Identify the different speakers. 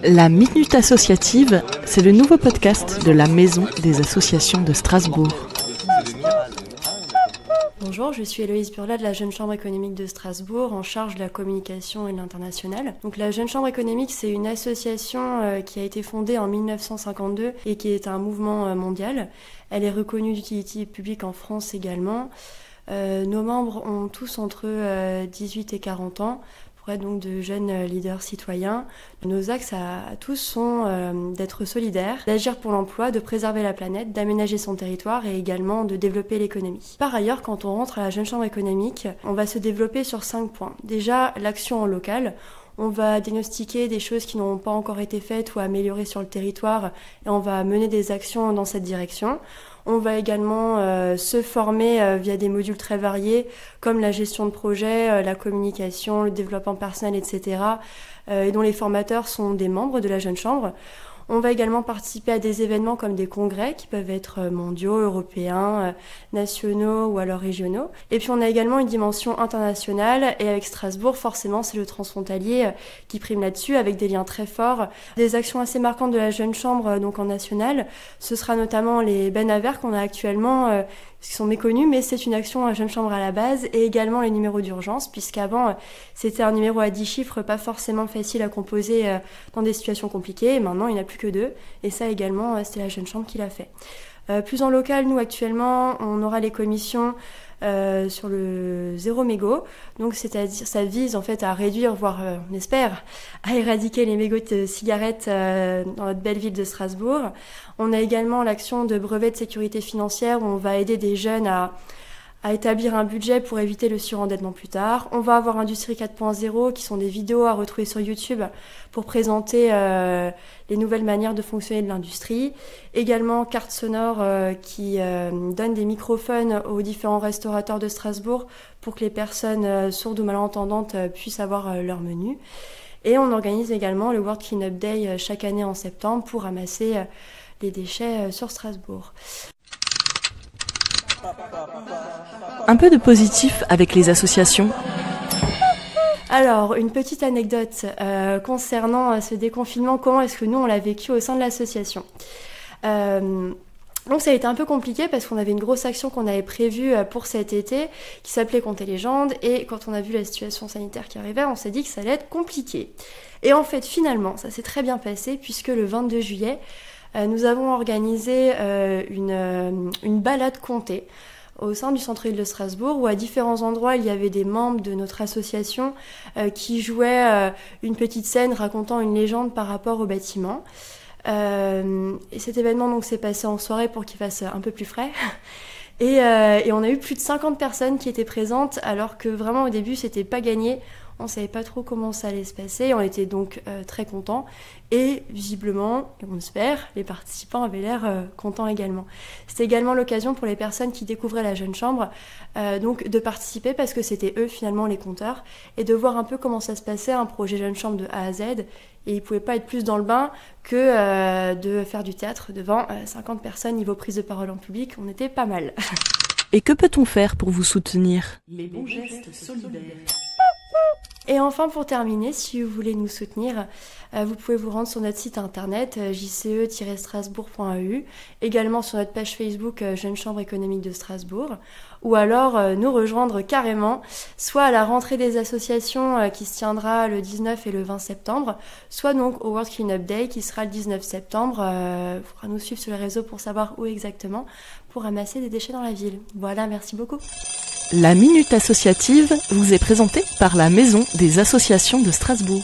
Speaker 1: La Minute Associative, c'est le nouveau podcast de la Maison des Associations de Strasbourg.
Speaker 2: Bonjour, je suis Héloïse Burla de la Jeune Chambre économique de Strasbourg, en charge de la communication et de l'international. Donc la Jeune Chambre économique, c'est une association qui a été fondée en 1952 et qui est un mouvement mondial. Elle est reconnue d'utilité publique en France également. Nos membres ont tous entre 18 et 40 ans. Donc de jeunes leaders citoyens. Nos axes à tous sont d'être solidaires, d'agir pour l'emploi, de préserver la planète, d'aménager son territoire et également de développer l'économie. Par ailleurs, quand on rentre à la Jeune Chambre économique, on va se développer sur 5 points. Déjà, l'action en local. On va diagnostiquer des choses qui n'ont pas encore été faites ou améliorer sur le territoire et on va mener des actions dans cette direction. On va également se former via des modules très variés comme la gestion de projet, la communication, le développement personnel, etc. Et dont les formateurs sont des membres de la Jeune Chambre. On va également participer à des événements comme des congrès qui peuvent être mondiaux, européens, nationaux ou alors régionaux. Et puis on a également une dimension internationale et avec Strasbourg, forcément, c'est le transfrontalier qui prime là-dessus avec des liens très forts. Des actions assez marquantes de la Jeune Chambre donc en national, ce sera notamment les bennes à verre qu'on a actuellement qui sont méconnus, mais c'est une action à Jeune Chambre à la base et également les numéros d'urgence, puisqu'avant c'était un numéro à 10 chiffres pas forcément facile à composer dans des situations compliquées, et maintenant il n'y en a plus que 2, et ça également c'était la Jeune Chambre qui l'a fait. Plus en local, nous actuellement on aura les commissions sur le zéro mégot, donc c'est-à-dire ça vise en fait à réduire, voire on espère, à éradiquer les mégots de cigarettes dans notre belle ville de Strasbourg. On a également l'action de brevet de sécurité financière où on va aider des jeunes à établir un budget pour éviter le surendettement plus tard. On va avoir Industrie 4.0 qui sont des vidéos à retrouver sur YouTube pour présenter les nouvelles manières de fonctionner de l'industrie. Également Carte Sonore qui donne des microphones aux différents restaurateurs de Strasbourg pour que les personnes sourdes ou malentendantes puissent avoir leur menu. Et on organise également le World Cleanup Day chaque année en septembre pour ramasser les déchets sur Strasbourg.
Speaker 1: Un peu de positif avec les associations.
Speaker 2: Alors, une petite anecdote concernant ce déconfinement, comment est-ce que nous on l'a vécu au sein de l'association. Donc ça a été un peu compliqué parce qu'on avait une grosse action qu'on avait prévue pour cet été qui s'appelait Conter Légendes, et quand on a vu la situation sanitaire qui arrivait, on s'est dit que ça allait être compliqué. Et en fait, finalement, ça s'est très bien passé puisque le 22 juillet, nous avons organisé une balade comptée au sein du centre-ville de Strasbourg, où à différents endroits, il y avait des membres de notre association qui jouaient une petite scène racontant une légende par rapport au bâtiment. Et cet événement donc s'est passé en soirée pour qu'il fasse un peu plus frais. Et on a eu plus de 50 personnes qui étaient présentes, alors que vraiment au début, c'était pas gagné. On savait pas trop comment ça allait se passer, on était donc très contents et visiblement, et on espère, les participants avaient l'air contents également. C'était également l'occasion pour les personnes qui découvraient la Jeune Chambre donc de participer parce que c'était eux finalement les compteurs et de voir un peu comment ça se passait, un projet Jeune Chambre de A à Z, et ils pouvaient pas être plus dans le bain que de faire du théâtre devant 50 personnes niveau prise de parole en public, on était pas mal.
Speaker 1: Et que peut-on faire pour vous soutenir ?
Speaker 3: Les bons gestes solidaires.
Speaker 2: Et enfin, pour terminer, si vous voulez nous soutenir, vous pouvez vous rendre sur notre site internet jce-strasbourg.eu, également sur notre page Facebook Jeune Chambre économique de Strasbourg, ou alors nous rejoindre carrément, soit à la rentrée des associations qui se tiendra le 19 et le 20 septembre, soit donc au World Cleanup Day qui sera le 19 septembre. Il faudra nous suivre sur les réseaux pour savoir où exactement, pour ramasser des déchets dans la ville. Voilà, merci beaucoup.
Speaker 1: La Minute Associative vous est présentée par la Maison des Associations de Strasbourg.